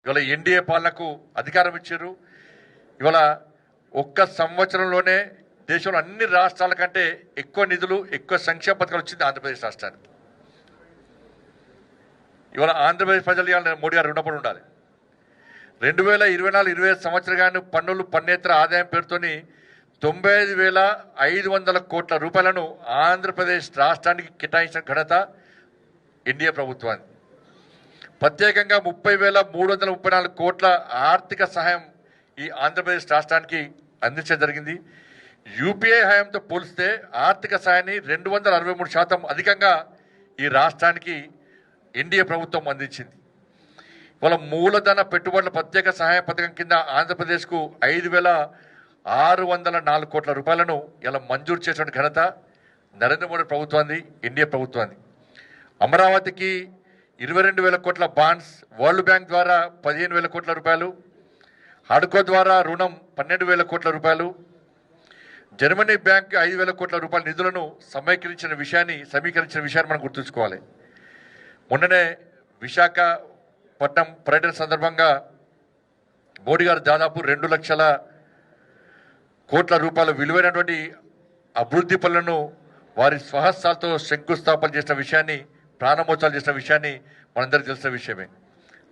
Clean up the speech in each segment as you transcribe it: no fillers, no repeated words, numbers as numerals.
ఇవాళ ఎన్డీఏ పాలనకు అధికారం ఇచ్చారు. ఇవాళ ఒక్క సంవత్సరంలోనే దేశంలో అన్ని రాష్ట్రాల కంటే ఎక్కువ నిధులు, ఎక్కువ సంక్షేమ పథకాలు వచ్చింది ఆంధ్రప్రదేశ్ రాష్ట్రానికి. ఇవాళ ఆంధ్రప్రదేశ్ ప్రజలు ఇవాళ మోడీ గారు రుణపడి ఉండాలి. 2024-25 సంవత్సరాన్ని పన్నులు పన్నేతర ఆదాయం పేరుతోని 95,500 కోట్ల రూపాయలను ఆంధ్రప్రదేశ్ రాష్ట్రానికి కేటాయించిన ఘనత ఎన్డీఏ ప్రభుత్వాన్ని. ప్రత్యేకంగా 30,334 కోట్ల ఆర్థిక సహాయం ఈ ఆంధ్రప్రదేశ్ రాష్ట్రానికి అందించడం జరిగింది. యూపీఏ హయాంతో పోలిస్తే ఆర్థిక సహాయాన్ని 263% అధికంగా ఈ రాష్ట్రానికి ఎన్డీఏ ప్రభుత్వం అందించింది. ఇవాళ మూలధన పెట్టుబడుల ప్రత్యేక సహాయ పథకం కింద ఆంధ్రప్రదేశ్కు 5,604 కోట్ల రూపాయలను ఇలా మంజూరు చేసిన ఘనత నరేంద్ర మోడీ ప్రభుత్వాన్ని, ఎన్డీఏ ప్రభుత్వాన్ని. అమరావతికి 22,000 కోట్ల బాండ్స్, వరల్డ్ బ్యాంక్ ద్వారా 15,000 కోట్ల రూపాయలు, హడ్కో ద్వారా రుణం 12,000 కోట్ల రూపాయలు, జర్మనీ బ్యాంక్ 5,000 కోట్ల రూపాయల నిధులను సమీకరించిన విషయాన్ని మనం గుర్తుంచుకోవాలి. మొన్ననే విశాఖపట్నం పర్యటన సందర్భంగా మోడీ గారు దాదాపు 2 లక్షల కోట్ల రూపాయల విలువైనటువంటి అభివృద్ధి పనులను వారి స్వహస్తాలతో శంకుస్థాపన చేసిన విషయాన్ని, ప్రారంభోత్సవాలు చేసిన విషయాన్ని మనందరికీ తెలిసిన విషయమే.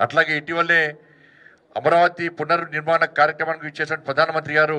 అట్లాగే ఇటీవలే అమరావతి పునర్నిర్మాణ కార్యక్రమానికి ఇచ్చేసిన ప్రధానమంత్రి గారు